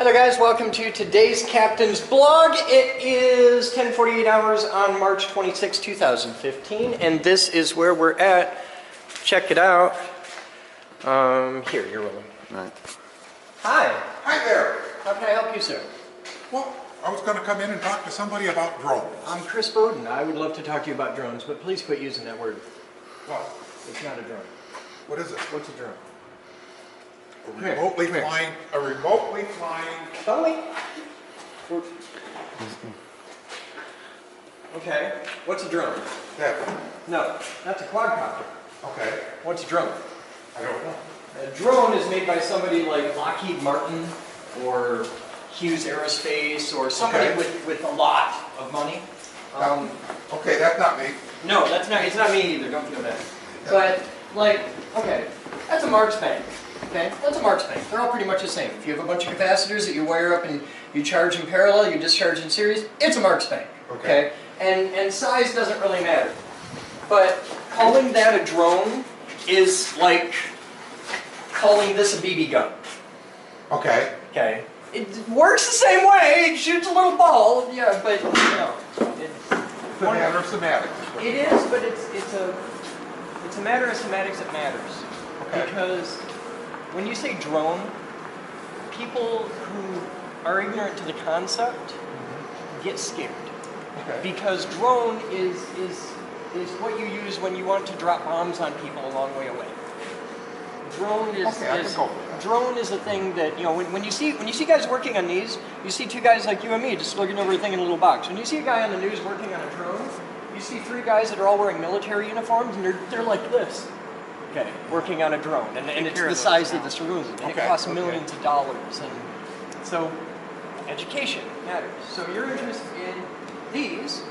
Hello guys, welcome to today's Captain's Blog. It is 10:48 hours on March 26, 2015, and this is where we're at. Check it out. Here, you're rolling. All right. Hi. Hi there. How can I help you, sir? Well, I was going to come in and talk to somebody about drones. I'm Chris Boden. I would love to talk to you about drones, but please quit using that word. What? It's not a drone. What is it? What's a drone? A remotely flying. Follow me. Okay. What's a drone? That. No, that's a quadcopter. Okay. What's a drone? I don't know. A drone is made by somebody like Lockheed Martin or Hughes Aerospace or somebody Okay. with a lot of money. Okay, that's not me. No, that's not. It's not me either. Don't feel bad. But like, okay, that's a Markspank. Okay, that's a Markspank. They're all pretty much the same. If you have a bunch of capacitors that you wire up and you charge in parallel, you discharge in series, it's a Markspank. Okay, and size doesn't really matter. But calling that a drone is like calling this a BB gun. Okay. Okay. It works the same way. It shoots a little ball. Yeah, but you know. It's a matter of semantics. It is, but it's a matter of semantics that matters. Okay. Because when you say drone, people who are ignorant to the concept get scared. Okay. Because drone is what you use when you want to drop bombs on people a long way away. Drone is, Okay, I can go with that. drone is a thing that, you know, when you see guys working on these, you see two guys like you and me just looking over a thing in a little box. When you see a guy on the news working on a drone, you see three guys that are all wearing military uniforms and they're like this. Okay, working on a drone, and it's the size of this room, and it costs millions of dollars, and so education matters. So you're interested in these?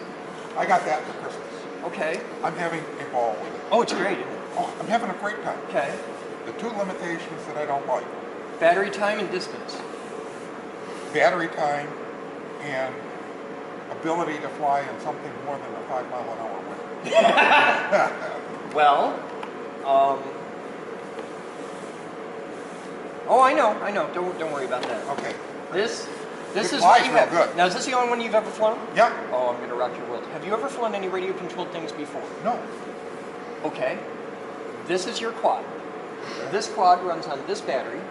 I got that for Christmas. Okay. I'm having a ball with it. Oh, it's great, isn't it? Oh, I'm having a great time. Okay. The two limitations that I don't like: Battery time and distance. battery time and ability to fly in something more than a 5-mile-an-hour wind. Well, oh, I know. Don't worry about that. Okay. This It is flies what you real have. good. Now, is this the only one you've ever flown? Yeah. Oh, I'm gonna rock your world. Have you ever flown any radio-controlled things before? No. Okay. This is your quad. This quad runs on this battery.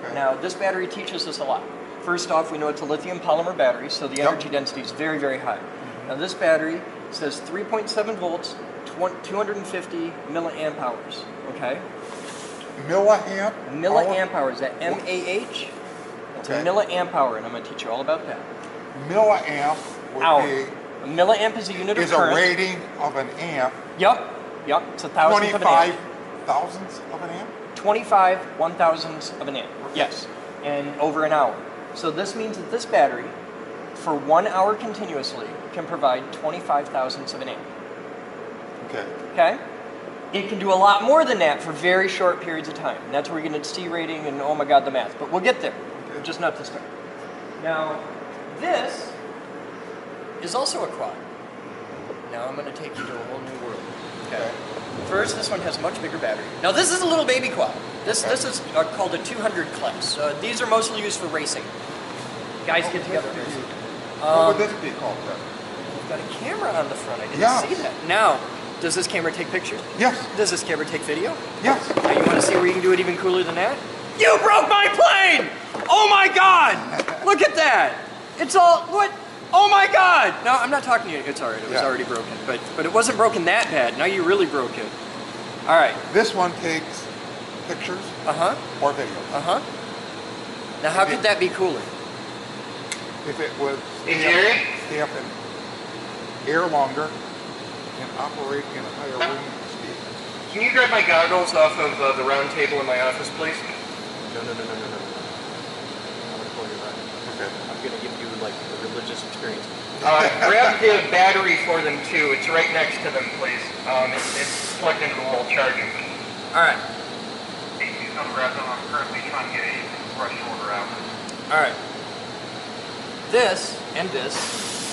Okay. Now, this battery teaches us a lot. First off, we know it's a lithium polymer battery, so the energy density is very, very high. Now, this battery says 3.7 volts, 250 milliamp hours. Okay? Milliamp? Milliamp hours, that M-A-H, it's a milliamp hour, and I'm going to teach you all about that. Milliamp would Hour. be A milliamp is a unit of is current. a rating of an amp. Yep, it's a thousandth of an 25 amp. thousandths of an amp? 25 one-thousandths of an amp, yes, and over an hour. So this means that this battery, for 1 hour continuously, can provide 25 thousandths of an amp. Okay. Okay? It can do a lot more than that for very short periods of time. And that's where you're going to C rating and oh my god, the math. But we'll get there. Okay. Just not this time. Now, this is also a quad. Now I'm going to take you to a whole new world. Okay. First, this one has a much bigger battery. Now this is a little baby quad. This is called a 200 class. These are mostly used for racing. Guys get together. What would this be called then? We've got a camera on the front. I didn't see that. Now, does this camera take pictures? Yes. Does this camera take video? Yes. Now you want to see where you can do it even cooler than that? You broke my plane! Oh my god! Look at that! It's all, what? Oh my god! No, I'm not talking to you. It's alright, it was already broken. But it wasn't broken that bad. Now you really broke it. Alright. This one takes pictures or videos. Now how could that be cooler? If it was stay up in air longer and operate in a higher wind speed. Can you grab my goggles off of the round table in my office, please? No. I'm gonna pull you right. Okay. I'm gonna give you like a religious experience. Grab the battery for them too. It's right next to them, please. It's plugged into the wall charging. All right. Please don't grab them. I'm currently trying to get a rush order out. All right. This and this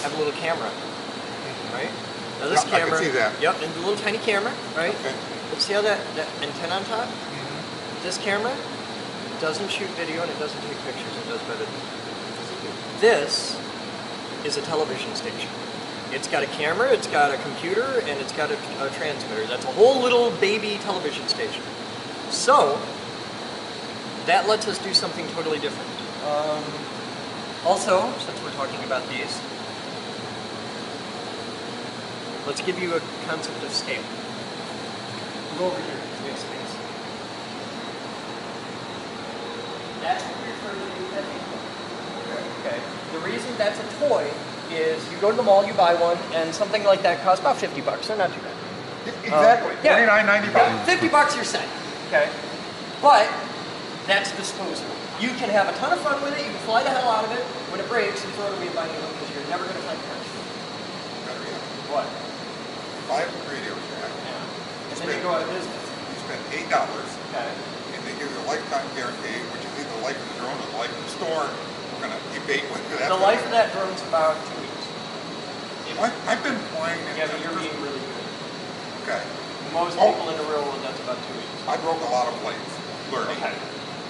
have a little camera, right? Now this camera. I can see that. Yep, and the little tiny camera, right? Okay. But see how that antenna on top? This camera doesn't shoot video and it doesn't take pictures. It does better than This is a television station. It's got a camera, it's got a computer, and it's got a transmitter. That's a whole little baby television station. So, that lets us do something totally different. Also, since we're talking about these, let's give you a concept of scale. Go over here, we have space. That's what we refer to as a toy. Okay. The reason that's a toy is you go to the mall, you buy one, and something like that costs about $50. They're not too bad. Exactly. Yeah. $29.95. $50 you're set. Okay. But that's disposable. You can have a ton of fun with it. You can fly the hell out of it. When it breaks, you throw it away and buy new one because you're never going to find parts. What? If I have a radio shack, And then you go out of business. you spend $8, Okay. and they give you a lifetime guarantee, which is either the life of the drone or the life of the store. We're going to debate with you. The life of that drone's about 2 weeks. I've been flying it. Yeah, but you're being really good. Okay. Most people in the real world, that's about 2 weeks. I broke a lot of planes learning. Okay.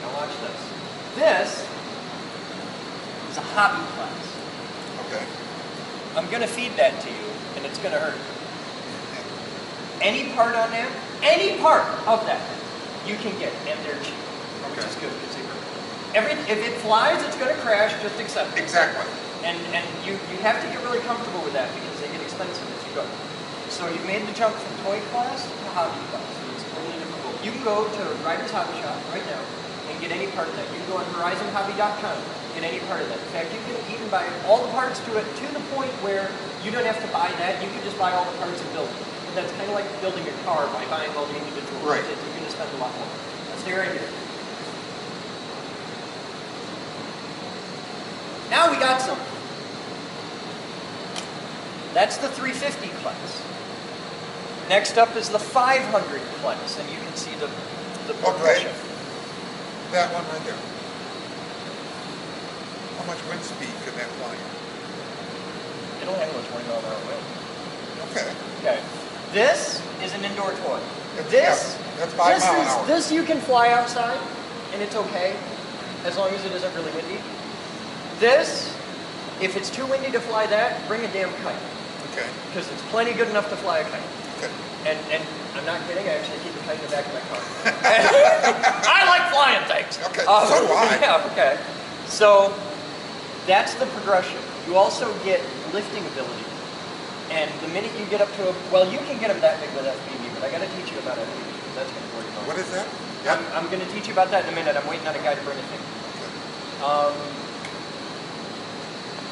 Now watch this. This is a hobby class. Okay. I'm going to feed that to you, and it's going to hurt. Any part on that, any part of that, you can get, and they're cheap, which is good because they hurt. If it flies, it's going to crash. Just accept it. Exactly. And you have to get really comfortable with that because they get expensive as you go. So you've made the jump from toy class to hobby class. It's totally different goal. You can go to Ryder's Hobby Shop right now and get any part of that. You can go on HorizonHobby.com, get any part of that. In fact, you can even buy all the parts to it to the point where you don't have to buy that. You can just buy all the parts and build it. And that's kind of like building a car by buying all the individual Right. parts. You're going to spend a lot more. Let's stay right here. Now we got something. That's the 350 class. Next up is the 500 class, and you can see the progression. That one right there. How much wind speed can that fly in? It'll handle a 20 mile an hour wind. Okay. Okay. This is an indoor toy. That's 5 miles an hour. This you can fly outside, and it's okay, as long as it isn't really windy. This, if it's too windy to fly that, bring a damn kite. Okay. Because it's plenty good enough to fly a kite. Okay. And I'm not kidding, I actually keep a kite in the back of my car. I like flying things. Okay, so do I. Yeah, okay. So that's the progression. You also get lifting ability. And the minute you get up to well, you can get them that big with FPV, but I got to teach you about FPV because that's going to bore you out. What is that? I'm going to teach you about that in a minute. I'm waiting on a guy to bring a thing.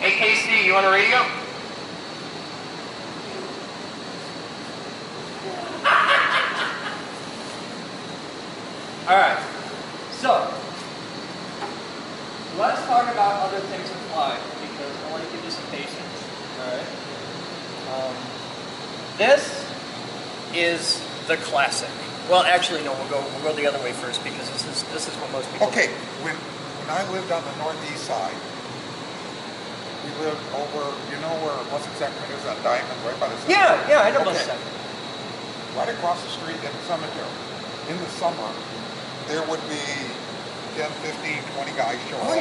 Hey, Casey, you on the radio? All right, so let's talk about other things that fly because I want to give you some patience. All right. This is the classic. Well, actually, no. We'll go the other way first because this is what most people. Okay. When I lived on the northeast side, we lived over. You know where Blessed Sacrament is on Diamond, right by the cemetery? Yeah, I know Okay. Blessed Sacrament. Right across the street in the cemetery. In the summer, there would be 10, 15, 20 guys show up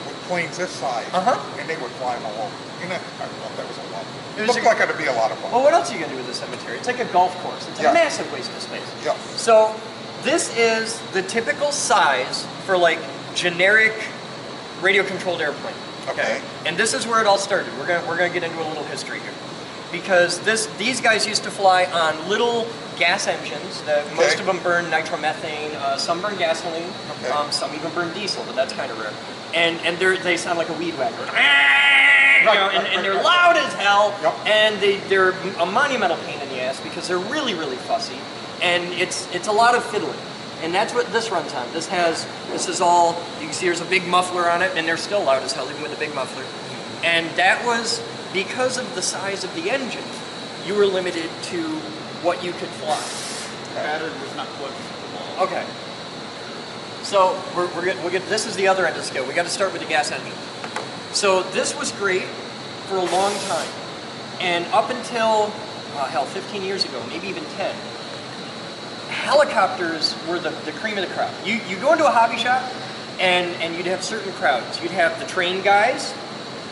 with planes this size, and they would fly them all over. And I thought that was a lot. It looked like it'd be a lot of fun. Well, what else are you going to do with the cemetery? It's like a golf course. It's a massive waste of space. Yeah. So this is the typical size for like generic radio-controlled airplane. Okay. And this is where it all started. We're gonna get into a little history here, because these guys used to fly on little gas engines. Most of them burn nitromethane. Some burn gasoline. Okay. Some even burn diesel, but that's kind of rare. And they sound like a weed whacker. And they're loud as hell. Yep. And they're a monumental pain in the ass because they're really, really fussy. And it's a lot of fiddling. And that's what this runs on. This is all, you can see there's a big muffler on it, and they're still loud as hell, even with the big muffler. And that was because of the size of the engine, you were limited to what you could fly. The battery was not plugged into the wall. Okay. So we'll get this is the other end of the scale. We got to start with the gas engine. So this was great for a long time. And up until, hell, 15 years ago, maybe even 10, helicopters were the cream of the crop. You go into a hobby shop, and you'd have certain crowds. You'd have the train guys,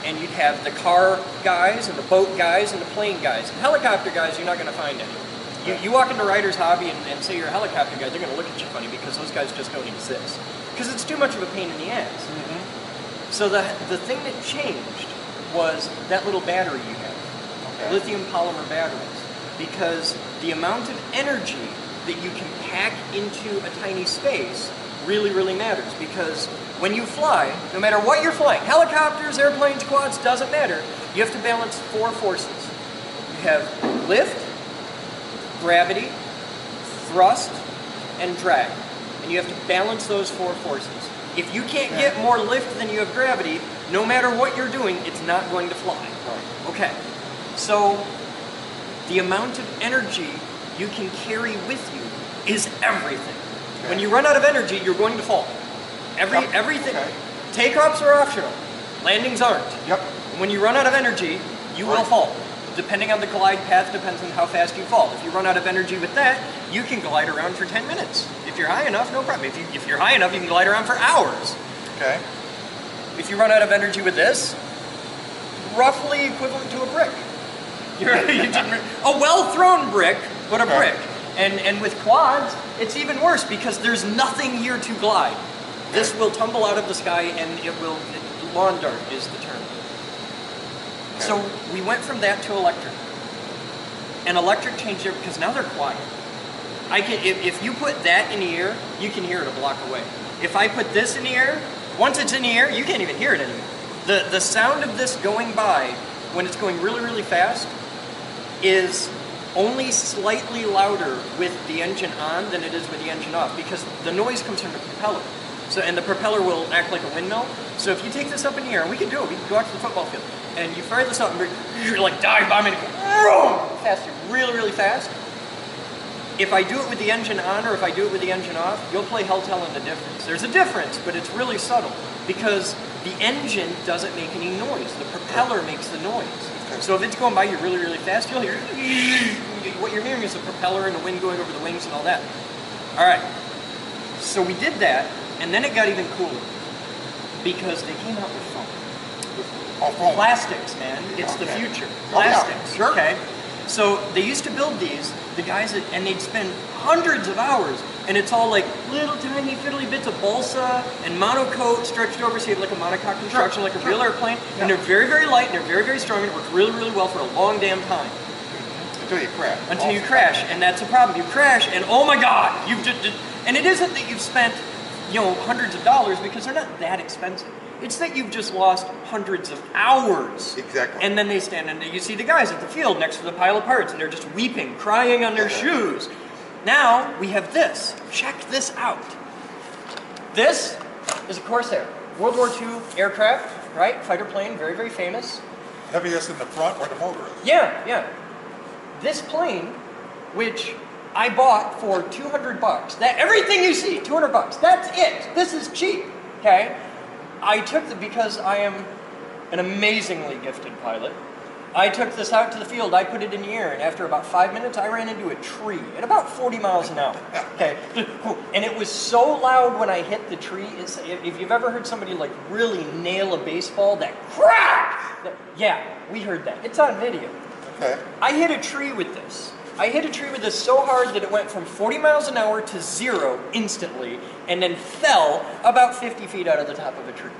and you'd have the car guys, and the boat guys, and the plane guys. And helicopter guys, you're not going to find any. You walk into Rider's Hobby and say you're a helicopter guy, they're going to look at you funny because those guys just don't exist. Because it's too much of a pain in the ass. So the thing that changed was that little battery you have, lithium polymer batteries, because the amount of energy that you can pack into a tiny space really, really matters. Because when you fly, no matter what you're flying, helicopters, airplanes, quads, doesn't matter, you have to balance 4 forces. You have lift, gravity, thrust, and drag. And you have to balance those 4 forces. If you can't get more lift than you have gravity, no matter what you're doing, it's not going to fly. Okay, so the amount of energy you can carry with you is everything. When you run out of energy, you're going to fall. Everything. Takeoffs are optional. Landings aren't. When you run out of energy, you will fall. Depending on the glide path, depends on how fast you fall. If you run out of energy with that, you can glide around for 10 minutes. If you're high enough, no problem. If you're high enough, you can glide around for hours. If you run out of energy with this, roughly equivalent to a brick. A well-thrown brick, but a brick. And with quads, it's even worse because there's nothing here to glide. This will tumble out of the sky and it will, lawn dart is the term. So we went from that to electric. And electric changed it because now they're quiet. If you put that in the air, you can hear it a block away. If I put this in the air, once it's in the air, you can't even hear it anymore. The sound of this going by when it's going really, really fast is only slightly louder with the engine on than it is with the engine off because the noise comes from the propeller. So, and the propeller will act like a windmill. So if you take this up in the air, and we can do it, we can go out to the football field, and you fire this up and you're like dive bombing, faster, really, really fast. If I do it with the engine on or if I do it with the engine off, you'll play hell telling the difference. There's a difference, but it's really subtle because the engine doesn't make any noise. The propeller makes the noise. So if it's going by you really, really fast, you'll hear what you're hearing is the propeller and the wind going over the wings and all that. All right. So we did that, and then it got even cooler because they came out with foam. Plastics, man. It's the future. Plastics. Okay. So they used to build these, the guys, and they'd spend hundreds of hours, and it's all like little tiny fiddly bits of balsa and monocoat stretched over, so you have like a monocoque construction, like a real airplane, and they're very, very light, and they're very, very strong, and it works really, really well for a long damn time. Until you crash. Until you crash, and that's a problem. You crash, and oh my God, you've just, and it isn't that you've spent, hundreds of dollars, because they're not that expensive. It's that you've just lost hundreds of hours. Exactly. And then they stand and you see the guys at the field next to the pile of parts, and they're just weeping, crying on their shoes. Now we have this. Check this out. This is a Corsair. World War II aircraft, right? Fighter plane, very, very famous. Heaviest in the front where the motor is. Yeah. This plane, which I bought for $200. That everything you see, $200. That's it. This is cheap. Okay. I took because I am an amazingly gifted pilot. I took this out to the field, I put it in the air, and after about 5 minutes, I ran into a tree at about 40 miles an hour. Okay, and it was so loud when I hit the tree. If you've ever heard somebody like really nail a baseball, that crack! Yeah, we heard that. It's on video. Okay. I hit a tree with this. I hit a tree with this so hard that it went from 40 miles an hour to 0 instantly, and then fell about 50 feet out of the top of a tree.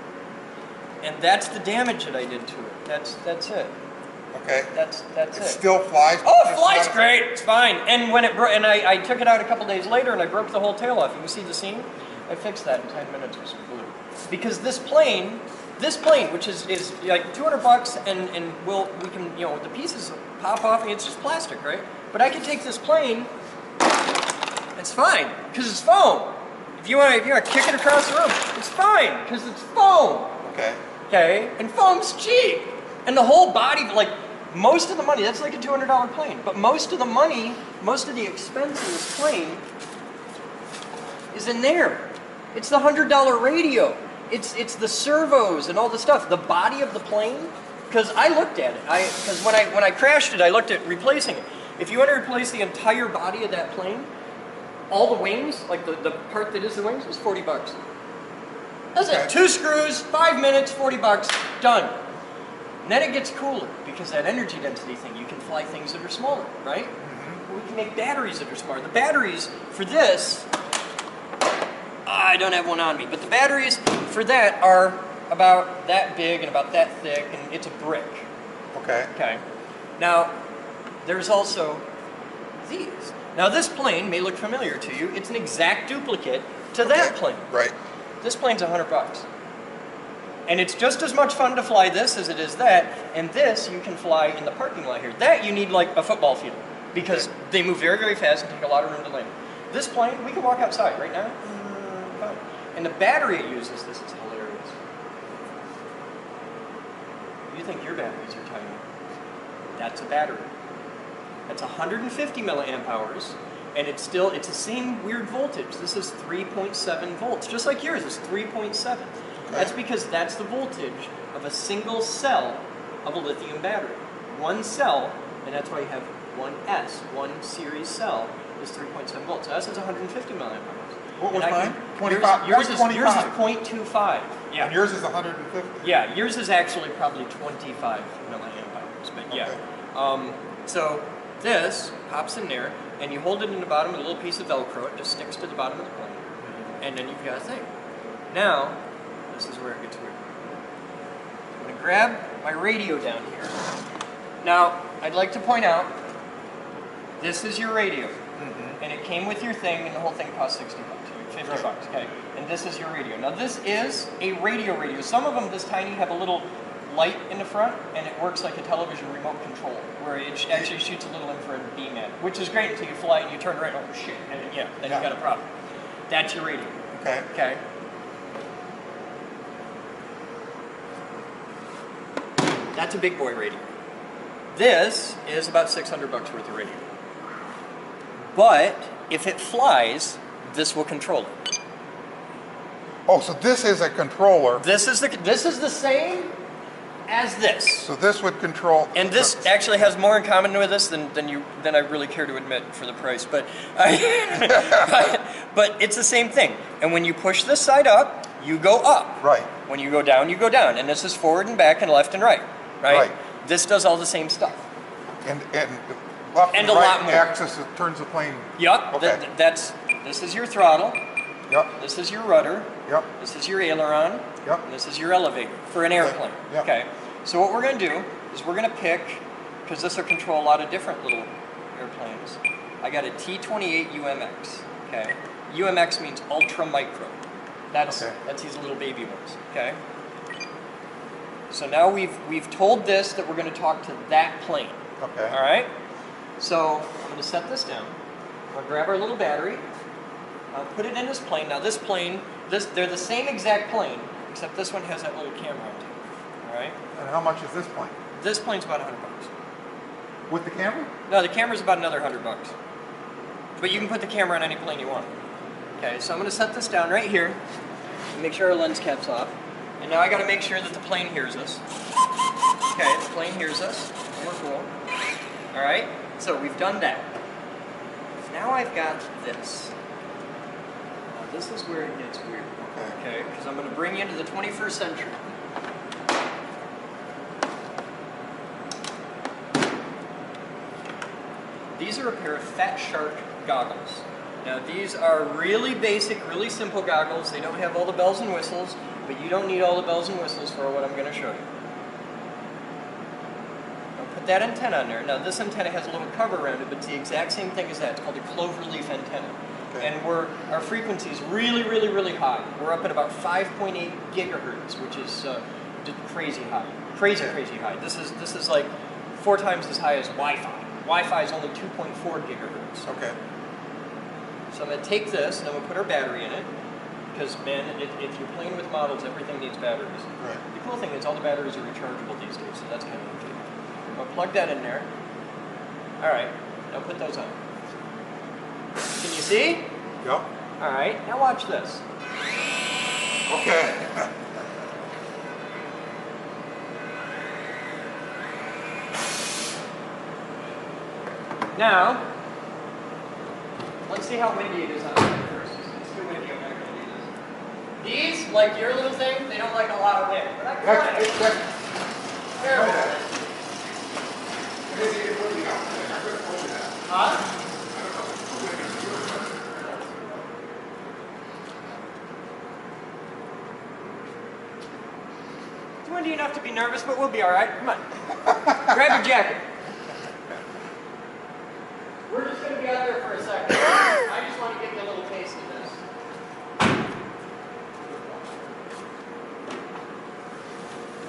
And that's the damage that I did to it. That's it. Okay. That's it. It still flies? Oh, it flies great. It's fine. And when it broke, and I took it out a couple days later, and I broke the whole tail off. You can see the seam. I fixed that in 10 minutes with some glue. Because this plane, which is like $200, and we can the pieces pop off, and it's just plastic, right? But I can take this plane. It's fine because it's foam. If you want to kick it across the room, it's fine because it's foam. Okay. Okay, and foam's cheap, and the whole body, like most of the money, that's like a $200 plane. But most of the money, most of the expense in this plane is in there. It's the $100 radio. It's the servos and all the stuff. The body of the plane, because I looked at it. Because when I crashed it, I looked at replacing it. If you want to replace the entire body of that plane, all the wings, like the part that is the wings, is $40. That's Okay. it. 2 screws, 5 minutes, 40 bucks, done. And then it gets cooler because that energy density thing, you can fly things that are smaller, right? We can make batteries that are smaller. The batteries for this, I don't have one on me, but the batteries for that are about that big and about that thick, and it's a brick. Okay. Okay. Now, there's also these. Now, this plane may look familiar to you. It's an exact duplicate to that plane. Right. This plane's $100 bucks. And it's just as much fun to fly this as it is that, and this you can fly in the parking lot here. That you need like a football field, because they move very, very fast and take a lot of room to land. This plane, we can walk outside right now. Fine. And the battery it uses, this is hilarious. You think your batteries are tiny. That's a battery. That's 150 milliamp hours, and it's the same weird voltage. This is 3.7 volts, just like yours is 3.7. That's because that's the voltage of a single cell of a lithium battery. One cell, and that's why you have one S, one series cell, is 3.7 volts. So S is 150 milliamp hours. What was And mine? 25. Yours is 25. 0.25. Yeah. And yours is 150. Yeah, yours is actually probably 25 milliamp hours, but yeah. Okay. So this pops in there, and you hold it in the bottom with a little piece of Velcro. It just sticks to the bottom of the plane, and then you've got a thing. Now, this is where it gets weird. I'm going to grab my radio down here. Now, I'd like to point out, this is your radio, and it came with your thing, and the whole thing cost 60 bucks, 50 bucks, okay? And this is your radio. Now, this is a radio. Some of them, this tiny, have a little light in the front, and it works like a television remote control, where it actually shoots a little infrared beam at it, which is great until you fly and you turn right, oh shit, and then, then you've got a problem. That's your radio. Okay. Okay. That's a big boy radio. This is about 600 bucks worth of radio. But if it flies, this will control it. Oh, so this is a controller. This is the same as this. So this would control. And this actually has more in common with this than I really care to admit for the price. But but it's the same thing. And when you push this side up, you go up. Right. When you go down, you go down. And this is forward and back and left and right. Right. This does all the same stuff. And left And and a right lot more. axis, it turns the plane. Yup. Okay. This is your throttle. Yep. This is your rudder. Yep. This is your aileron. Yep. And this is your elevator for an airplane. Yep. Okay. So what we're going to do is we're going to pick, because this will control a lot of different little airplanes. I got a T-28 UMX. Okay. UMX means ultra micro. That's these little baby ones. Okay. So now we've told this that we're going to talk to that plane. Okay. All right. So I'm going to set this down. We'll grab our little battery. I'll put it in this plane. Now this plane, they're the same exact plane, except this one has that little camera on it. All right. And how much is this plane? This plane's about 100 bucks. With the camera? No, the camera's about another 100 bucks. But you can put the camera on any plane you want. Okay. So I'm going to set this down right here. Make sure our lens cap's off. And now I got to make sure that the plane hears us. Okay, the plane hears us. We're cool. All right. So we've done that. Now I've got this. Now this is where it gets weird. Okay, because I'm going to bring you into the 21st century. These are a pair of Fat Shark goggles. Now these are really basic, really simple goggles. They don't have all the bells and whistles, but you don't need all the bells and whistles for what I'm going to show you. I'll put that antenna on there. Now this antenna has a little cover around it, but it's the exact same thing as that. It's called a cloverleaf antenna. Okay. And our frequency is really, really, really high. We're up at about 5.8 gigahertz, which is crazy high. Crazy high. This is like 4 times as high as Wi-Fi. Wi-Fi is only 2.4 gigahertz. Okay. So I'm going to take this, and then we'll put our battery in it, because, man, if you're playing with models, everything needs batteries. Right. The cool thing is all the batteries are rechargeable these days, so that's kind of neat. I'll plug that in there. All right, now put those on. Can you see? Yep. All right, now watch this. Okay. Now, let's see how windy it is on the first. It's too windy, I'm not going to do this. These, like your little thing, they don't like a lot of wind. But I can find it. Huh? It's windy enough to be nervous, but we'll be all right. Come on. Grab your jacket. We're just going to be out there for a second. I just want to give you a little taste of this.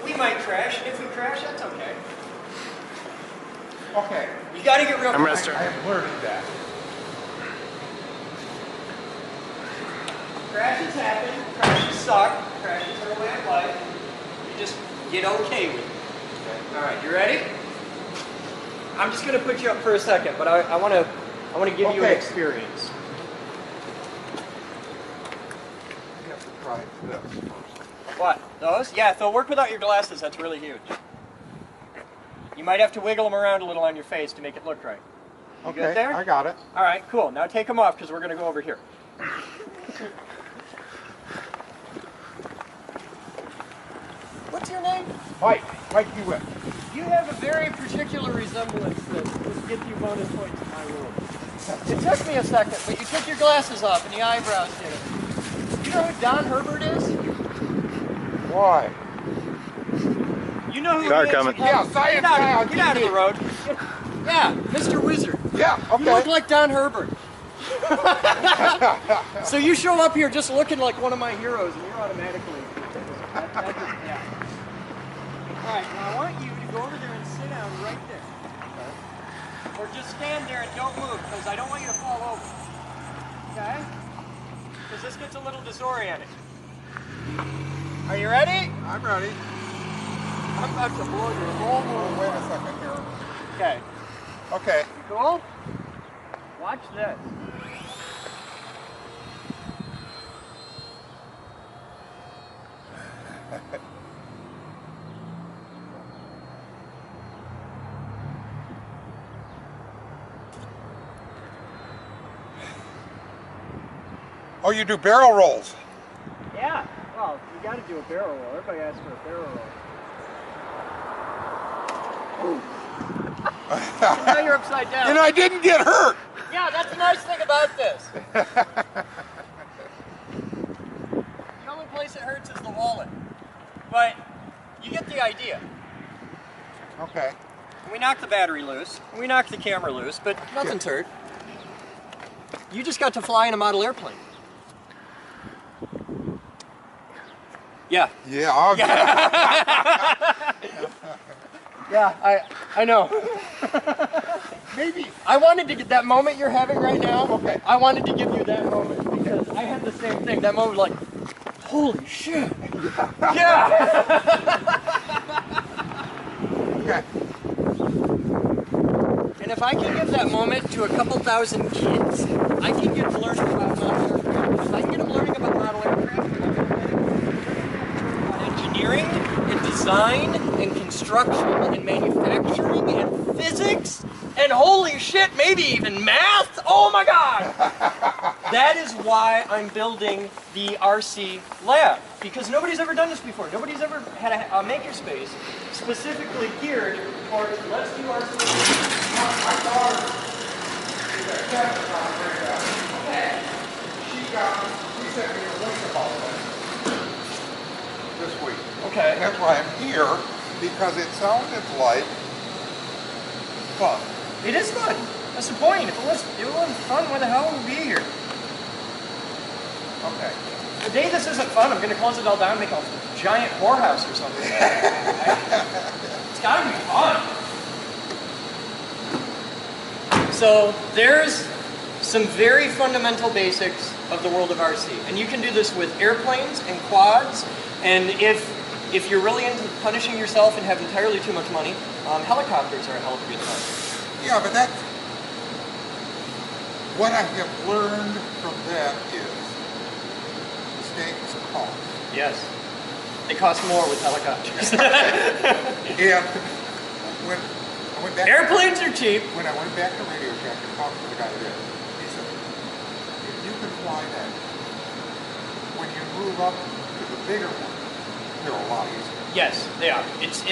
We might crash, and if we crash, that's okay. Okay. You got to get real. I'm resting. I have learned that. Crashes happen. Crashes suck. Crashes are a way of life. You just get okay with it. Okay. All right, you ready? I'm just going to put you up for a second, but I want to give you an experience. You have to try this first. What? Those? Yeah, they'll work without your glasses. That's really huge. You might have to wiggle them around a little on your face to make it look right. You good there? I got it. All right, cool. Now take them off because we're going to go over here. What's your name? Mike Hewitt. You have a very particular resemblance that would give you bonus points in my rule. It took me a second, but you took your glasses off and the eyebrows did it. You know who Don Herbert is? Why? You know who Car he is? coming. Yeah, science guy on Get out of TV. the road. Yeah, Mr. Wizard. Yeah, You look okay. like Don Herbert. So you show up here just looking like one of my heroes, and you're automatically. Yeah. All right, now I want you to go over there and sit down right there. Or just stand there and don't move, because I don't want you to fall over. Okay? Because this gets a little disorienting. Are you ready? I'm ready. I'm about to blow your whole world. Wait a second here. Okay. Okay. You cool? Watch this. Oh, you do barrel rolls. Yeah. Well, you got to do a barrel roll. Everybody asks for a barrel roll. Now you're upside down. You know, I didn't get hurt. Yeah, that's the nice thing about this. The only place it hurts is the wallet. But you get the idea. Okay. We knocked the battery loose. We knocked the camera loose, but nothing's hurt. You just got to fly in a model airplane. Yeah. Yeah. Yeah, I know. Maybe. I wanted to get that moment you're having right now. Okay. I wanted to give you that moment because I had the same thing. That moment, like, holy shit. Yeah. Okay. And if I can give that moment to a couple thousand kids, I can get them learning about model aircraft. If I can get them learning about model aircraft, about engineering and design and construction and manufacturing and physics and holy shit, maybe even math. Oh my God. That is why I'm building the RC lab, because nobody's ever done this before. Nobody's ever had a makerspace specifically geared towards let's do RC. My daughter is a chef on Okay. She sent me a link about this week. Okay. And that's why I'm here, because it sounded like fun. It is fun. That's the point. If it wasn't fun, why the hell would we be here? Okay. The day this isn't fun, I'm going to close it all down and make a giant whorehouse or something. It's got to be fun. So there's some very fundamental basics of the world of RC. And you can do this with airplanes and quads. And if you're really into punishing yourself and have entirely too much money, helicopters are a hell of a good time. Yeah, but that's what I have learned from that is mistakes cost. Yes. They cost more with helicopters. And when I went back, Airplanes are cheap. when I went back to Radio Shack and talked to the guy there, he said, if you can fly that, when you move up to the bigger one, they're a lot easier. Yes, they are. It's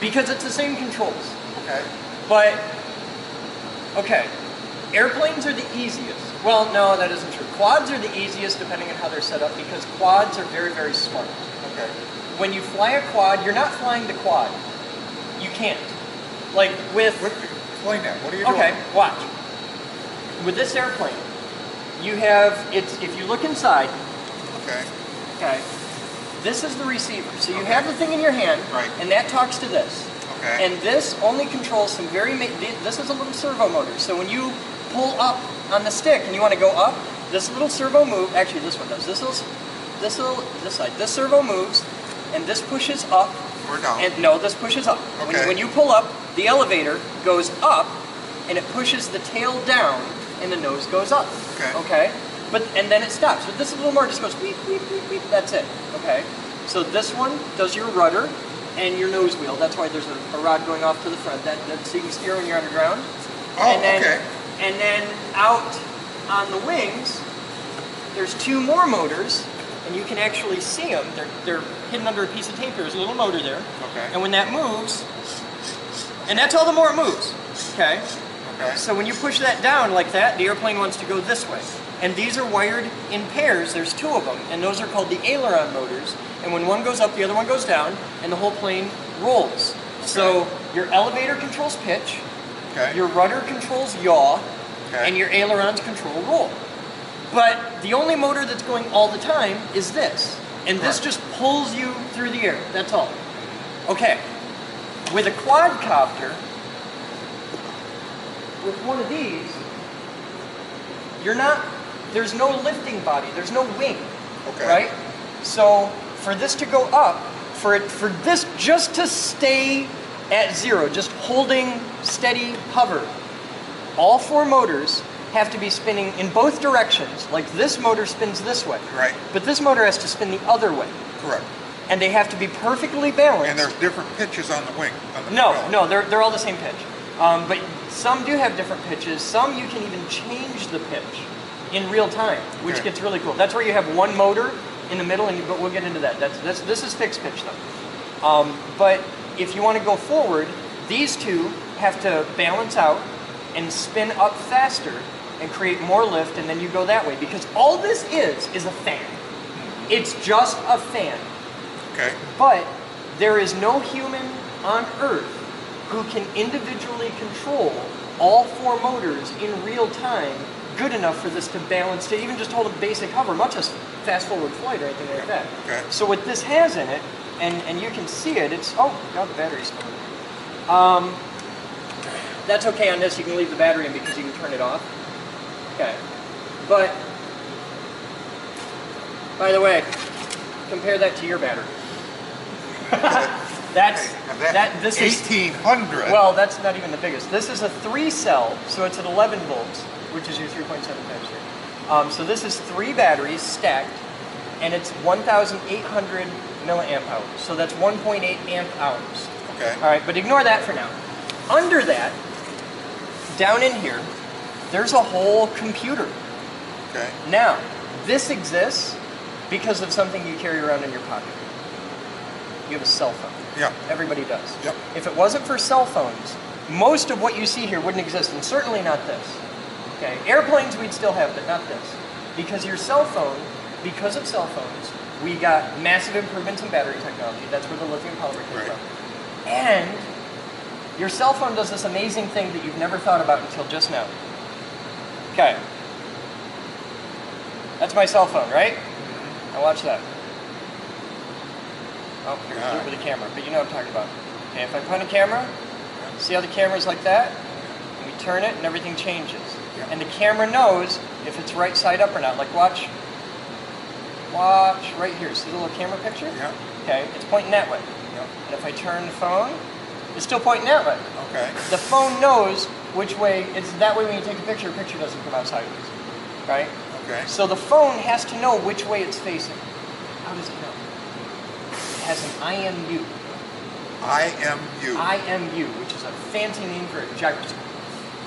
because it's the same controls. Okay. But okay, airplanes are the easiest. Well, no, that isn't true. Quads are the easiest depending on how they're set up because quads are very, very smart. Okay. When you fly a quad, you're not flying the quad. You can't. Like with... Explain that. What are you doing? Okay, watch. With this airplane, you have, if you look inside, okay, this is the receiver. So you have the thing in your hand, right, and that talks to this. Okay. And this only controls some this is a little servo motor. So when you pull up on the stick and you want to go up, this little servo move, actually this one does, this side, this servo moves, and this pushes up. Or down. And no, this pushes up. Okay. When you pull up, the elevator goes up, and it pushes the tail down, and the nose goes up. Okay. Okay? And then it stops. But this little motor just goes beep, beep, beep, beep. That's it. Okay? So this one does your rudder and your nose wheel. That's why there's a rod going off to the front. So you can steer when you're underground. Oh, and then, okay. And then out on the wings, there's two more motors, and you can actually see them. They're hidden under a piece of tape. There's a little motor there. Okay. And when that moves, and that's all the more it moves. Okay? Okay. So when you push that down like that, the airplane wants to go this way. And these are wired in pairs. There's two of them, and those are called the aileron motors. And when one goes up, the other one goes down, and the whole plane rolls. Okay. So your elevator controls pitch, okay, your rudder controls yaw, okay, and your ailerons control roll. But the only motor that's going all the time is this. And this just pulls you through the air. That's all. Okay. With a quadcopter, with one of these, there's no lifting body, there's no wing, okay, right? So for this to go up, for this just to stay at zero, just holding steady hover, all four motors have to be spinning in both directions. Like this motor spins this way, right, but this motor has to spin the other way. Correct. And they have to be perfectly balanced. And there's different pitches on the wing. On the no, they're all the same pitch. But some do have different pitches. Some you can even change the pitch in real time, which gets really cool. That's where you have one motor in the middle, but we'll get into that. This is fixed pitch though. But if you want to go forward, these two have to balance out and spin up faster and create more lift, and then you go that way. Because all this is a fan. It's just a fan. Okay. But there is no human on Earth who can individually control all four motors in real time good enough for this to balance, to even just hold a basic hover, much as fast forward flight or anything like that. Okay. So what this has in it, and you can see it, it's, oh, God, the battery's going. That's okay on this, you can leave the battery in because you can turn it off. Okay. But, by the way, compare that to your battery. This is 1800. Well, that's not even the biggest. This is a 3-cell, so it's at 11 volts, which is your 3.7 times 3. So this is 3 batteries stacked, and it's 1,800 milliamp hours. So that's 1.8 amp hours. Okay. All right, but ignore that for now. Under that, down in here, there's a whole computer. Okay. Now, this exists because of something you carry around in your pocket. You have a cell phone. Yeah. Everybody does. Yep. If it wasn't for cell phones, most of what you see here wouldn't exist, and certainly not this. Okay. Airplanes we'd still have, but not this. Because your cell phone, because of cell phones, we got massive improvements in battery technology. That's where the lithium polymer came from. And your cell phone does this amazing thing that you've never thought about until just now. Okay. That's my cell phone, right? Now watch that. Oh, here, do it with a camera, but you know what I'm talking about. Okay, if I put a camera, see how the camera's like that? And we turn it and everything changes. Yeah. And the camera knows if it's right side up or not. Like watch right here. See the little camera picture? Yeah. Okay, it's pointing that way. Yeah. And if I turn the phone, it's still pointing that way. Okay. The phone knows which way, it's that way when you take the picture doesn't come out sideways. Right? Okay. So the phone has to know which way it's facing. How does it know? It has an IMU. IMU. IMU, which is a fancy name for a gyroscope.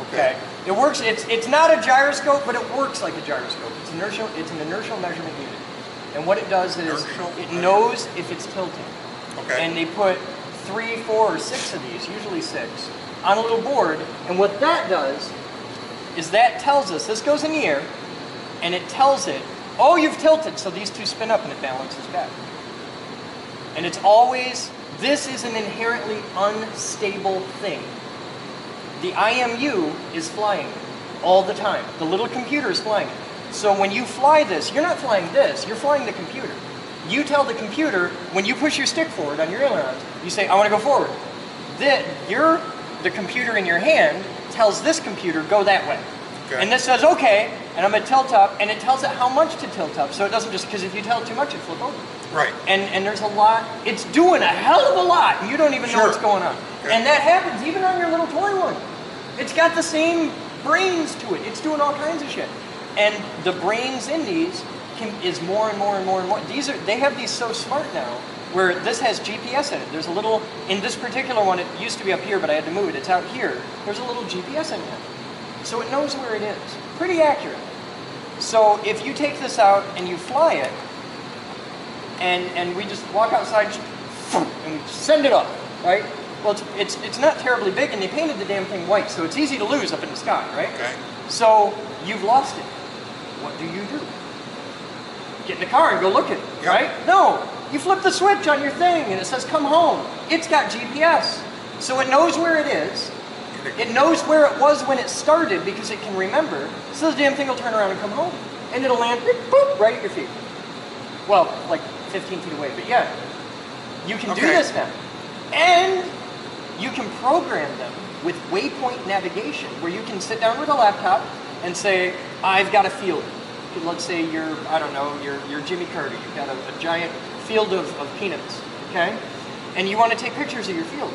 Okay. It works. It's not a gyroscope, but it works like a gyroscope. It's inertial. It's an inertial measurement unit. And what it does is it knows if it's tilting. Okay. And they put 3, 4, or 6 of these, usually 6, on a little board. And what that does is that tells us, this goes in the air, and it tells it, oh, you've tilted, so these two spin up and it balances back. And it's always, this is an inherently unstable thing. The IMU is flying it all the time. The little computer is flying it. So when you fly this, you're not flying this, you're flying the computer. You tell the computer, when you push your stick forward on your ailerons, you say, I want to go forward. The computer in your hand tells this computer, go that way. Okay. And this says, okay, and I'm going to tilt up, and it tells it how much to tilt up, so it doesn't just, because if you tell it too much, it'll flip over. Right. And there's a lot, it's doing a hell of a lot, and you don't even know what's going on. Okay. And that happens even on your little toy one. It's got the same brains to it. It's doing all kinds of shit. And the brains in these is more and more and more and more. They have these so smart now, where this has GPS in it. There's a little, in this particular one, it used to be up here, but I had to move it. It's out here. There's a little GPS in it. So it knows where it is. Pretty accurate. So if you take this out and you fly it, and we just walk outside and we send it up, right? Well, it's not terribly big, and they painted the damn thing white, so it's easy to lose up in the sky, right? Okay. So you've lost it. What do you do? Get in the car and go look at it, Yep. right? No, you flip the switch on your thing and it says come home. It's got GPS, so it knows where it is. It knows where it was when it started because it can remember. So the damn thing will turn around and come home, and it'll land boop, right at your feet. Well, like 15 feet away, but yeah, you can do this now, and you can program them with waypoint navigation, where you can sit down with a laptop and say, I've got a field. Let's say you're, I don't know, you're Jimmy Carter. You've got a giant field of peanuts, okay? And you want to take pictures of your field.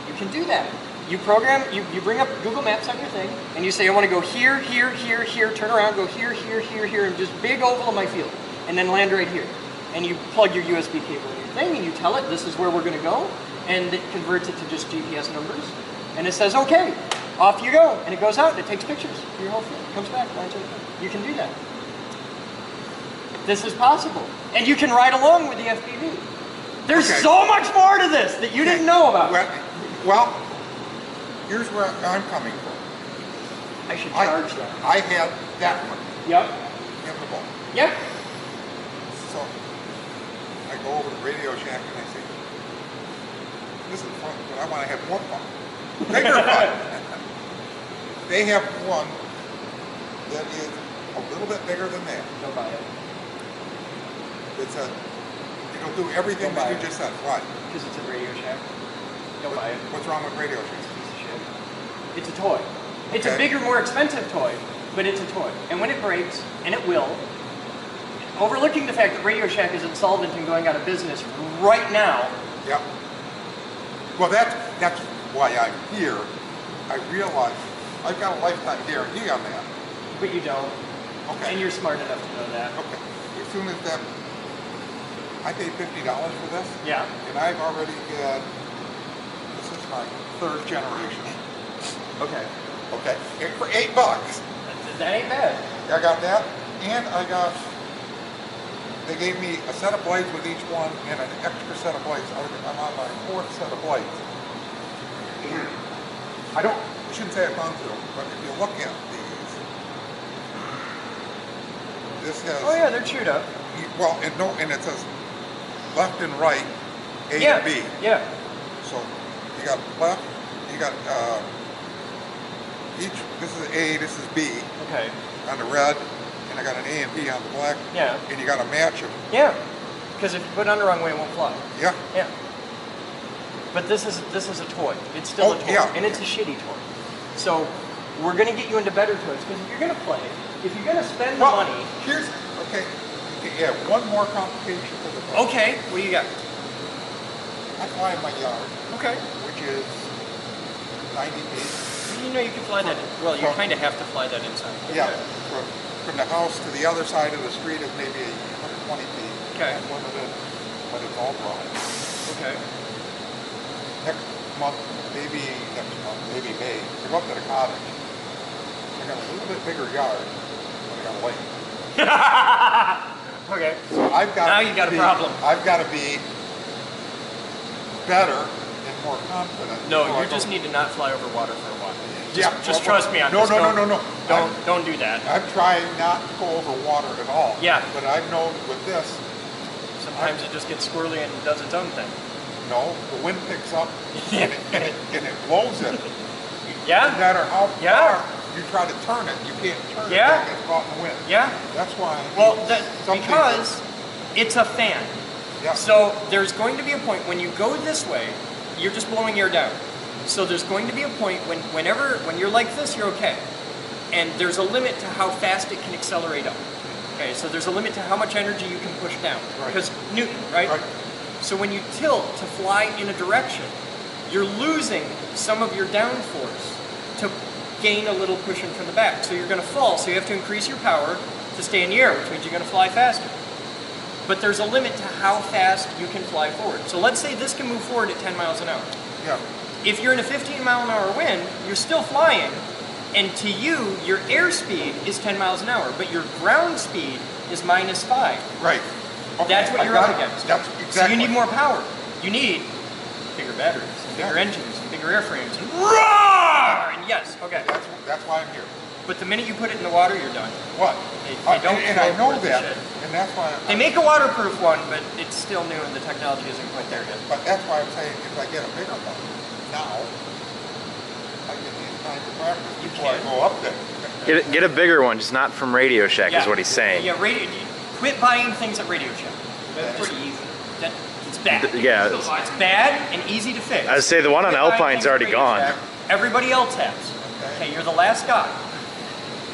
You can do that. You program, you bring up Google Maps on your thing, and you say, I want to go here, here, here, here, turn around, go here, here, here, here, and just big oval of my field, and then land right here. And you plug your USB cable in your thing, and you tell it, this is where we're going to go, and it converts it to just GPS numbers, and it says, okay, off you go, and it goes out, and it takes pictures of your whole field, comes back, lands right there. You can do that. This is possible. And you can ride along with the FPV. There's so much more to this that you didn't know about. Well, here's where I'm coming from. I should charge that. I had that one. Yep. In the boat. Yep. So I go over to Radio Shack and I say, this is fun, but I want to have more fun. Bigger fun. They have one that is a little bit bigger than that. Don't buy it. It'll do everything that you just said. Why? Because it's a Radio Shack. Don't buy it. What's wrong with Radio Shack? Piece of shit. It's a toy. It's a bigger, more expensive toy, but it's a toy. And when it breaks, and it will, overlooking the fact that Radio Shack is insolvent and going out of business right now. Yep. Well, that's why I'm here. I realize I've got a lifetime guarantee on that. But you don't. Okay. And you're smart enough to know that. Okay. As soon as that, I paid $50 for this. Yeah. And I've already had, this is my third generation. Okay. Okay. And for $8. That ain't bad. I got that, and they gave me a set of blades with each one and an extra set of blades. I'm on my 4th set of blades. I shouldn't say I've gone through them, but if you look at these, this has... Oh yeah, they're chewed up. Well, and it says left and right, A Yeah. and B. Yeah. So you got left, you got this is A, this is B. Okay. On the red, and I got an A and B on the black. Yeah. And you got to match them. Yeah. Because if you put it on the wrong way, it won't fly. Yeah. Yeah. But this is a toy. It's still a toy. Yeah. And it's a shitty toy. So we're going to get you into better toys, because if you're going to play, if you're going to spend the money... Here's, yeah, one more complication to the toy. Okay, what do you got? I fly in my yard, Okay. which is 90 feet. You know you can fly that, well, you kind of have to fly that inside. Yeah, from the house to the other side of the street is maybe 120 feet. Okay. That's limited, but it's all dry. Okay. Next month, maybe May, we go up to the cottage. I got a little bit bigger yard, but I got a lake. Okay. So I've got Now you got a problem. I've got to be better and more confident. No, before you I just go. need to not fly over water for a while. Just well, trust me on no, this. No. Don't do that. I'm trying not to go over water at all. Yeah. But I've known with this, Sometimes it just gets squirrely and does its own thing. no, the wind picks up and it blows it. Yeah? No matter how Yeah. far you try to turn it, you can't turn Yeah. it. It gets caught in the wind. Yeah. That's why. I Well, need that, something because it's a fan. Yeah. So there's going to be a point when you go this way, you're just blowing air down. So there's going to be a point when you're like this, you're okay. And there's a limit to how fast it can accelerate up. Okay, so there's a limit to how much energy you can push down. Right. Because Newton, right? Right. So when you tilt to fly in a direction, you're losing some of your downforce to gain a little pushing from the back. So you're going to fall, so you have to increase your power to stay in the air, which means you're going to fly faster. But there's a limit to how fast you can fly forward. So let's say this can move forward at 10 miles an hour. Yeah. If you're in a 15-mile-an-hour wind, you're still flying, and to you, your airspeed is 10 miles an hour, but your ground speed is -5. Right. Okay, That's what I you're got up it. against. That's So exactly. you need more power. You need bigger batteries, and bigger Yeah. engines, and bigger airframes, and roar! And yes, okay. That's why I'm here. But the minute you put it in the water, you're done. What? They don't and I float know worth a that, shit. and that's why. They make a waterproof one, but it's still new and the technology isn't quite there yet. But that's why I'm saying if I get a bigger one now, I can need time to practice You before I can. go up there. Get a bigger one, just not from Radio Shack, is what he's saying. Yeah, quit buying things at Radio Shack. That's pretty easy. It's bad. Yeah. It's bad and easy to fix. I'd say the one on Quit buying Alpine's things at already Radio gone. Shack. Everybody else has. Okay, you're the last guy.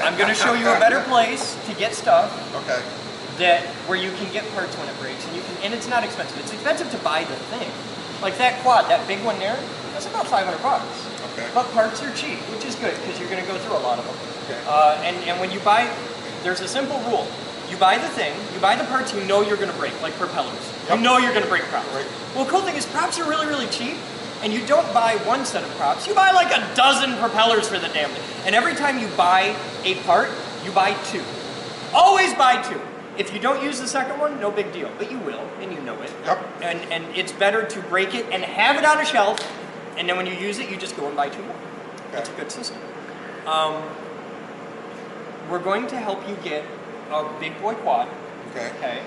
I'm going to show you a better place to get stuff Okay. where you can get parts when it breaks, and it's not expensive. It's expensive to buy the thing. Like that quad, that big one there, that's about $500. Okay. But parts are cheap, which is good because you're going to go through a lot of them. Okay. And when you buy, there's a simple rule. You buy the thing, you buy the parts you know you're going to break, like propellers. Yep. You know you're going to break props. Right. Well, the cool thing is props are really, really cheap, and you don't buy one set of props. You buy like a dozen propellers for the damn thing. And every time you buy a part, you buy two. Always buy two. If you don't use the second one, no big deal, but you will, and you know it. Yep. And it's better to break it and have it on a shelf, and then when you use it, you just go and buy two more. Okay. It's a good system. We're going to help you get a big boy quad, Okay.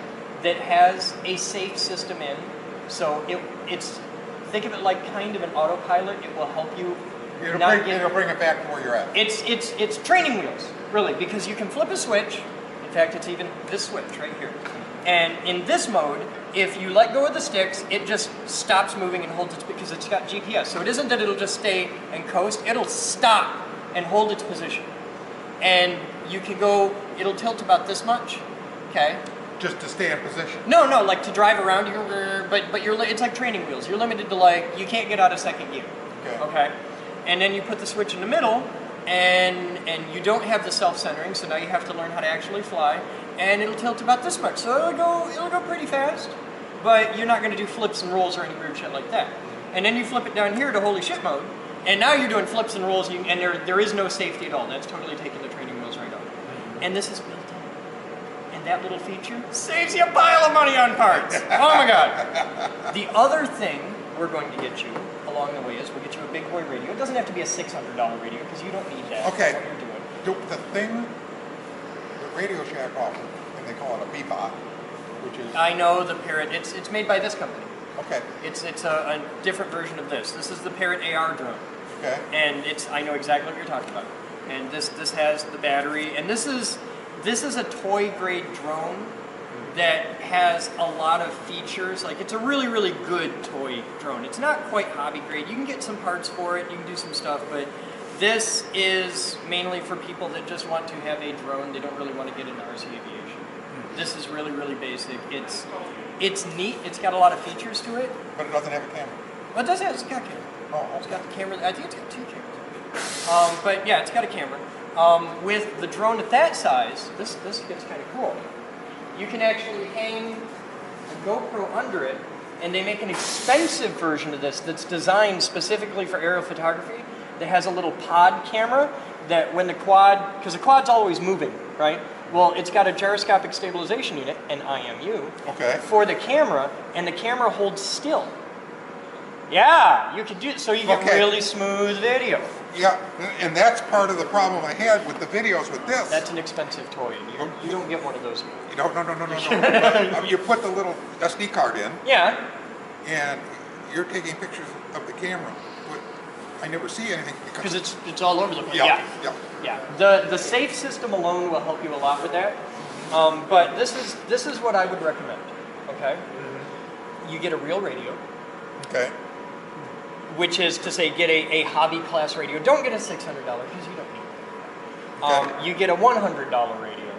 that has a safe system in. So it's think of it like kind of an autopilot. It will help you. It'll bring it back to where you're at. It's training wheels, really, because you can flip a switch. In fact, it's even this switch right here. And in this mode, if you let go of the sticks, it just stops moving and holds its, because it's got GPS. So it isn't that it'll just stay and coast, it'll stop and hold its position. And you can go, it'll tilt about this much, okay? Just to stay in position. No, like to drive around, but it's like training wheels. You're limited to like, you can't get out of second gear, okay? And then you put the switch in the middle, and you don't have the self-centering, so now you have to learn how to actually fly, and it'll tilt about this much. So it'll go pretty fast, but you're not going to do flips and rolls or any weird shit like that. And then you flip it down here to holy shit mode, and now you're doing flips and rolls, and there is no safety at all. That's totally taking the training wheels right off. And this is built in. And that little feature saves you a pile of money on parts. Oh my god. The other thing we're going to get you along the way is we'll get you a big boy radio. It doesn't have to be a $600 radio because you don't need that. Okay. That's what you're doing. The thing that Radio Shack offers, and they call it a bebop, which is I know the Parrot. It's made by this company. okay. It's a different version of this. This is the Parrot AR drone. Okay. And I know exactly what you're talking about. And this has the battery, and this is a toy grade drone that has a lot of features. Like, it's a really, really good toy drone. It's not quite hobby grade. You can get some parts for it, you can do some stuff, but this is mainly for people that just want to have a drone. They don't really want to get into RC aviation. This is really, really basic. It's neat. It's got a lot of features to it. But it doesn't have a camera. Well, it does have, it's got a camera. Oh, It's okay. got the camera. I think it's got two cameras. But yeah, it's got a camera. With the drone at that size, this gets kind of cool. You can actually hang a GoPro under it, and they make an expensive version of this that's designed specifically for aerial photography, that has a little pod camera that when the quad, because the quad's always moving, right? Well, it's got a gyroscopic stabilization unit, an IMU, for the camera, and the camera holds still. Yeah, you could do it, so you get really smooth video. Yeah, and that's part of the problem I had with the videos with this. That's an expensive toy. You don't get one of those. No. You put the little SD card in. Yeah. And you're taking pictures of the camera, but I never see anything because it's all over the place. Yeah. The safe system alone will help you a lot with that. But this is what I would recommend. Okay. You get a real radio. Okay. Which is to say, get a hobby class radio. Don't get a $600 because you don't need it. You get a $100 radio,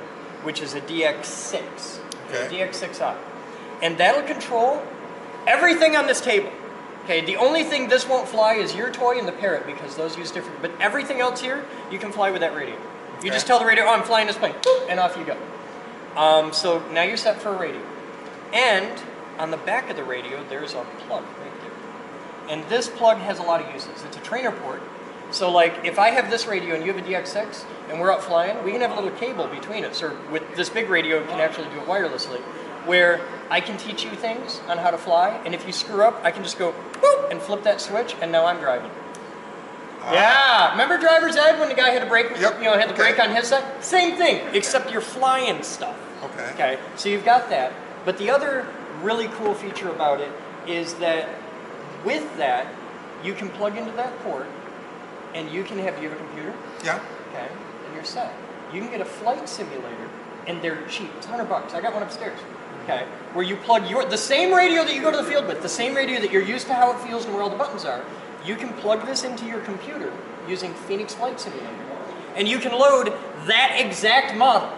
which is a DX6, DX6i, and that'll control everything on this table. Okay, the only thing this won't fly is your toy and the parrot because those use different. But everything else here, you can fly with that radio. You just tell the radio, "Oh, I'm flying this plane," and off you go. So now you're set for a radio, and on the back of the radio, there's a plug right there. And this plug has a lot of uses. It's a trainer port. So like if I have this radio and you have a DX6 and we're out flying, we can have a little cable between us. Or with this big radio, we can actually do it wirelessly, where I can teach you things on how to fly. And if you screw up, I can just go boop and flip that switch, and now I'm driving. Yeah, remember driver's ed when the guy had a brake, had the brake on his side? Same thing, except you're flying stuff. Okay, so you've got that. But the other really cool feature about it is that with that, you can plug into that port, and you can have, do you have a computer? Yeah. Okay, and you're set. You can get a flight simulator, and they're cheap. It's $100. I got one upstairs. Okay, where you plug the same radio that you go to the field with, the same radio that you're used to how it feels and where all the buttons are. You can plug this into your computer using Phoenix Flight Simulator, and you can load that exact model.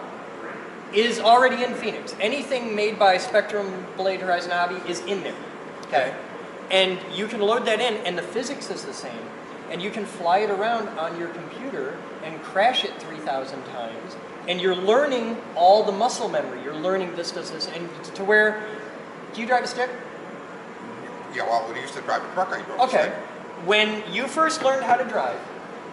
Is already in Phoenix. Anything made by Spectrum, Blade, Horizon Hobby is in there. Okay. And you can load that in, and the physics is the same, and you can fly it around on your computer and crash it 3,000 times, and you're learning all the muscle memory. You're learning this, and to where, do you drive a stick? Yeah, well, when I used to drive a truck, I drove a stick. When you first learned how to drive,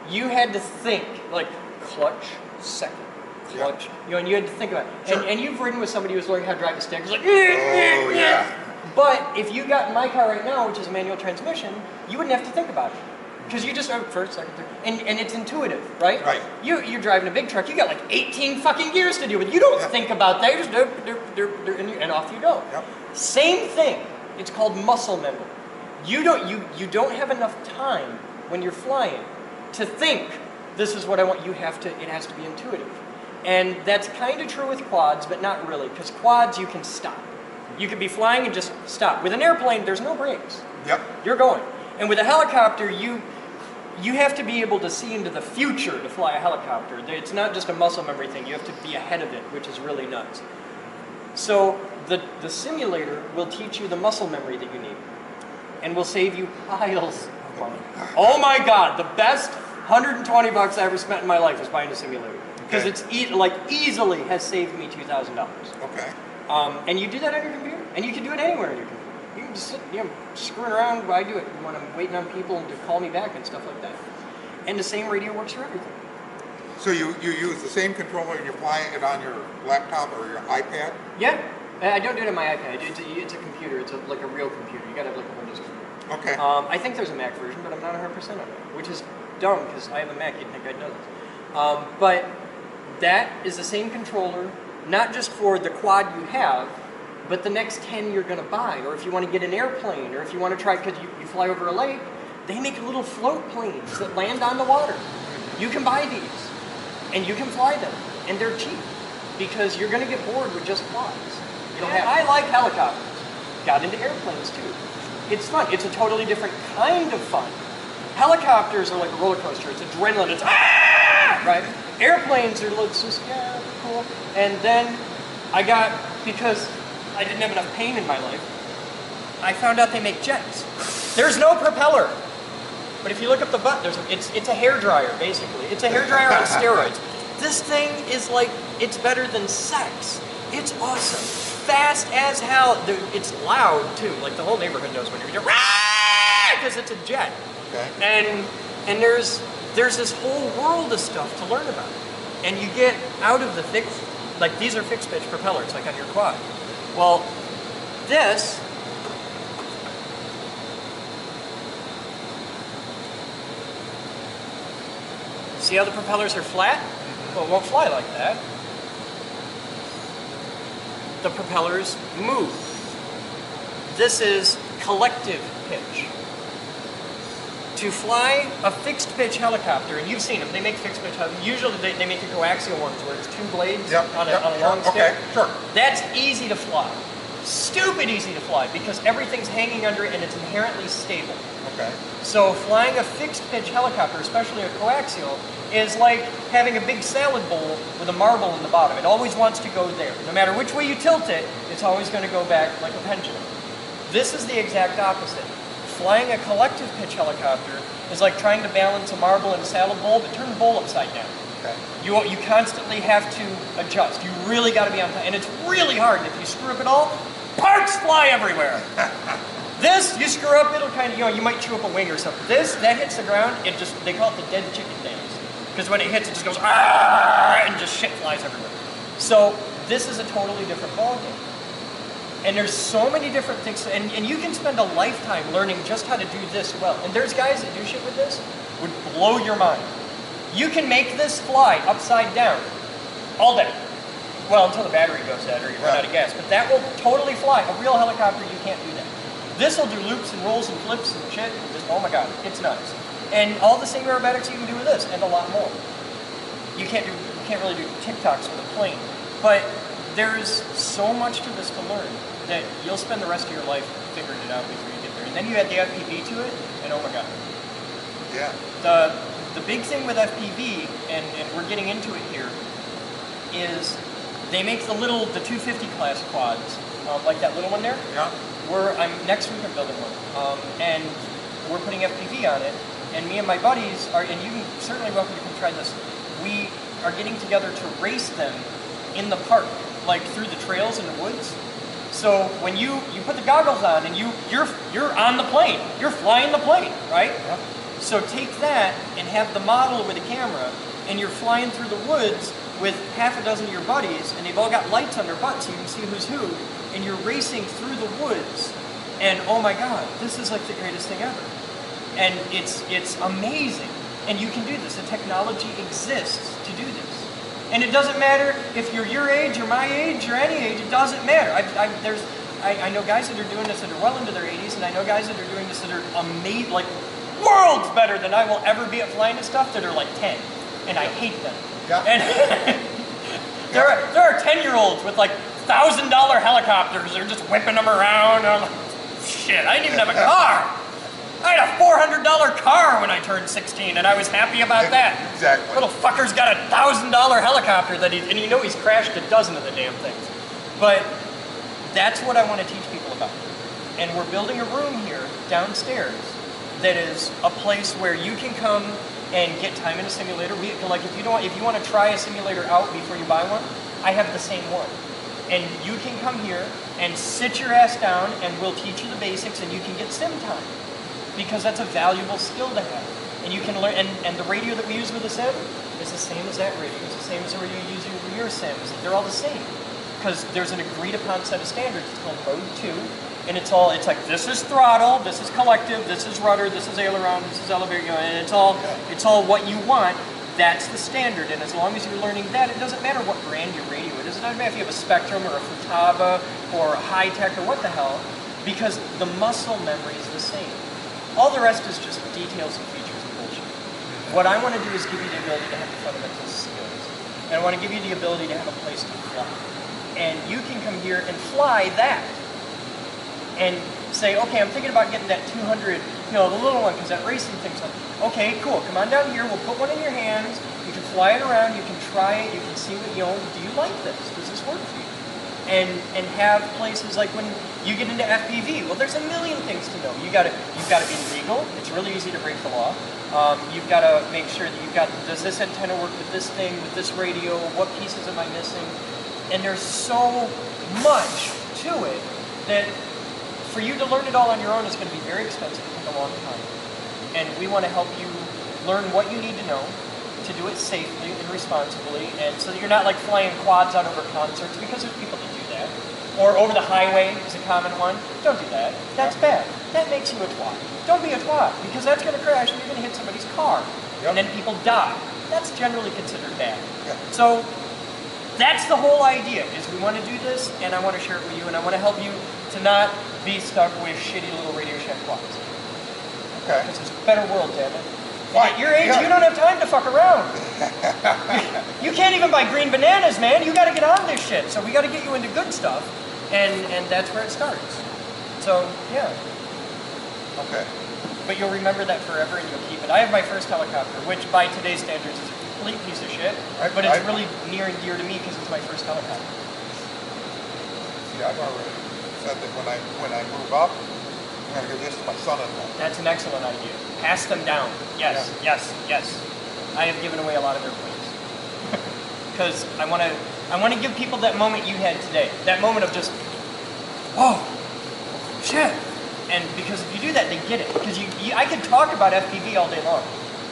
you had to think, like, clutch, second, clutch, and you had to think about it. Sure. And you've ridden with somebody who's learning how to drive a stick, it's like, oh, yeah. But if you got in my car right now, which is a manual transmission, you wouldn't have to think about it. Because you just, first, second, third, and it's intuitive, right? Right. You're driving a big truck, you got like 18 fucking gears to deal with. You don't think about that, you just and off you go. Yep. Same thing, it's called muscle memory. You don't have enough time when you're flying to think, this is what I want. It has to be intuitive. And that's kind of true with quads, but not really, because quads you can stop. You could be flying and just stop. With an airplane, there's no brakes. Yep. You're going. And with a helicopter, you have to be able to see into the future to fly a helicopter. It's not just a muscle memory thing. You have to be ahead of it, which is really nuts. So the simulator will teach you the muscle memory that you need, and will save you piles of money. Oh my God, the best $120 I ever spent in my life was buying a simulator. Because it's easily has saved me $2,000. Okay. And you do that on your computer, and you can do it anywhere on your computer. You can just sit, screwing around while I do it when I'm waiting on people to call me back and stuff like that. And the same radio works for everything. So you use the same controller and you're flying it on your laptop or your iPad? Yeah, I don't do it on my iPad. It's a computer. It's like a real computer. You gotta have like a Windows computer. Okay. I think there's a Mac version, but I'm not 100% on it, which is dumb because I have a Mac. You'd think I'd know this. But that is the same controller, not just for the quad you have, but the next 10 you're going to buy. Or if you want to get an airplane, or if you want to try, because you fly over a lake, they make little float planes that land on the water. You can buy these, and you can fly them, and they're cheap, because you're going to get bored with just quads. I like helicopters. Got into airplanes too. It's fun. It's a totally different kind of fun. Helicopters are like a roller coaster. It's adrenaline. It's right? Airplanes are just, cool. And then because I didn't have enough pain in my life, I found out they make jets. There's no propeller. But if you look up the butt, it's a hairdryer, basically. It's a hairdryer on steroids. This thing is like, it's better than sex. It's awesome. Fast as hell. It's loud, too. Like, the whole neighborhood knows when you're because it's a jet. Okay. And And there's this whole world of stuff to learn about. And you get out of the fixed, like these are fixed pitch propellers, like on your quad. Well, this, see how the propellers are flat? Well, it won't fly like that. The propellers move. This is collective pitch. To fly a fixed pitch helicopter, and you've seen them, they make fixed pitch helicopters. Usually they make the coaxial ones where it's 2 blades on a long stick. Okay, sure. That's easy to fly. Stupid easy to fly because everything's hanging under it and it's inherently stable. Okay. So flying a fixed pitch helicopter, especially a coaxial, is like having a big salad bowl with a marble in the bottom. It always wants to go there. No matter which way you tilt it, it's always going to go back like a pendulum. This is the exact opposite. Flying a collective pitch helicopter is like trying to balance a marble in a salad bowl, but turn the bowl upside down. Okay. You constantly have to adjust. You really got to be on time. And it's really hard. And if you screw up at all, parts fly everywhere. This, you screw up, it'll kind of, you might chew up a wing or something. This, that hits the ground, they call it the dead chicken dance. Because when it hits, it just goes, and just shit flies everywhere. So this is a totally different ballgame. And there's so many different things, and you can spend a lifetime learning just how to do this well. And there's guys that do shit with this, would blow your mind. You can make this fly upside down all day. Well, until the battery goes dead or you run out of gas. But that will totally fly. A real helicopter, you can't do that. This will do loops and rolls and flips and shit. And just, oh my god, it's nuts. And all the same aerobatics you can do with this, and a lot more. You can't really do TikToks with a plane. But there's so much to this to learn that you'll spend the rest of your life figuring it out before you get there. And then you add the FPV to it, and oh my god. Yeah. The big thing with FPV, and we're getting into it here, is they make the 250 class quads, like that little one there. Yeah. Next week I'm building one, and we're putting FPV on it. And me and my buddies are, and you can certainly welcome to come try this. We are getting together to race them in the park, like through the trails in the woods. So when you put the goggles on and you're on the plane, you're flying the plane, right? Yeah. So take that and have the model with a camera, and you're flying through the woods with half a dozen of your buddies, and they've all got lights on their butts so you can see who's who, and you're racing through the woods, and oh my god, this is like the greatest thing ever. And it's amazing. And you can do this. The technology exists to do this. And it doesn't matter if you're your age or my age or any age, it doesn't matter. I know guys that are doing this that are well into their 80s, and I know guys that are doing this that are amazing, like worlds better than I will ever be at flying this stuff, that are like 10. And I hate them. Yeah. And there are 10-year-olds with like $1,000 helicopters. They're just whipping them around. I'm like, shit, I didn't even have a car. I had a $400 car when I turned 16, and I was happy about that. Exactly. Little fucker's got a $1,000 helicopter and you know he's crashed a dozen of the damn things. But that's what I want to teach people about. And we're building a room here downstairs that is a place where you can come and get time in a simulator. Like if you want to try a simulator out before you buy one, I have the same one. And you can come here and sit your ass down, and we'll teach you the basics, and you can get sim time. Because that's a valuable skill to have. And you can learn, and the radio that we use with the sim is the same as that radio. It's the same as the radio you use with your sims. They're all the same. Because there's an agreed upon set of standards. It's called Mode 2. And it's like, this is throttle, this is collective, this is rudder, this is aileron, this is elevator, and it's all what you want. That's the standard. And as long as you're learning that, it doesn't matter what brand your radio it is. It doesn't matter if you have a Spectrum or a Futaba or a High-Tech or what the hell, because the muscle memory is the same. All the rest is just details and features and bullshit. What I want to do is give you the ability to have the fundamental skills. And I want to give you the ability to have a place to fly. And you can come here and fly that. And say, okay, I'm thinking about getting that 200, the little one, because that racing thing's on. Okay, cool, come on down here, we'll put one in your hands, you can fly it around, you can try it, you can see what, do you like this? Does this work for you? And have places like when you get into FPV, well, there's a million things to know. You've got to be legal. It's really easy to break the law. You've got to make sure that does this antenna work with this thing, with this radio? What pieces am I missing? And there's so much to it that for you to learn it all on your own is going to be very expensive and take a long time. And we want to help you learn what you need to know to do it safely and responsibly, and so that you're not like flying quads out over concerts, because there's people that do that. Or over the highway is a common one. Don't do that. That's bad. That makes you a twat. Don't be a twat, because that's going to crash and you're going to hit somebody's car. And then people die. That's generally considered bad. So that's the whole idea, is we want to do this, and I want to share it with you, and I want to help you to not be stuck with shitty little Radio Shack quads. Okay. This is a better world, damn it. Why? At your age, you don't have time to fuck around. You can't even buy green bananas, man. You got to get on this shit. So we got to get you into good stuff, and that's where it starts. So, yeah. Okay. But you'll remember that forever, and you'll keep it. I have my first helicopter, which by today's standards is a complete piece of shit, but it's really near and dear to me because it's my first helicopter. See, I've already said that when I move up, I'm going to give this to my son-in-law. That's an excellent idea. Pass them down. Yes, yes, yes. I have given away a lot of airplanes because I want to give people that moment you had today. That moment of just, oh, shit. And because if you do that, they get it. Because I could talk about FPV all day long,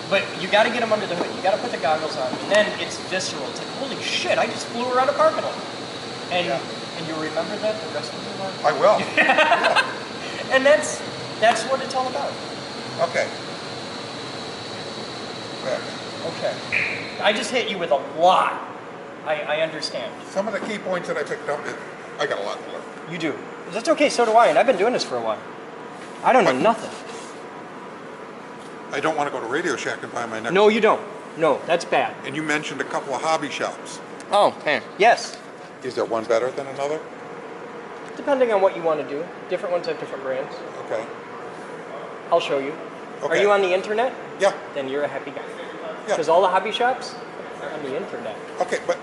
but you got to get them under the hood. You got to put the goggles on, and then it's visceral. It's like, holy shit! I just flew around a parking lot, and you'll remember that the rest of your life. I will. And that's what it's all about. Okay. Okay. I just hit you with a lot. I understand. Some of the key points that I picked up is I got a lot to learn. You do. That's okay, so do I, and I've been doing this for a while. I don't know nothing. I don't want to go to Radio Shack and buy my next. No, you don't. No, that's bad. And you mentioned a couple of hobby shops. Oh, man. Yes. Is there one better than another? Depending on what you want to do. Different ones have different brands. Okay. I'll show you. Okay. Are you on the internet? Yeah. Then you're a happy guy. Yeah. Because all the hobby shops are on the internet. Okay, but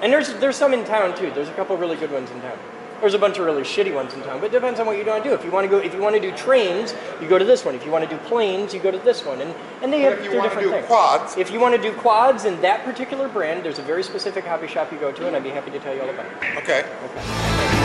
And there's some in town too. There's a couple really good ones in town. There's a bunch of really shitty ones in town, but it depends on what you want to do. If you want to do trains, you go to this one. If you want to do planes, you go to this one. And they have if you their want to different do things. quads, If you want to do quads in that particular brand, there's a very specific hobby shop you go to, and I'd be happy to tell you all about it. okay. Okay.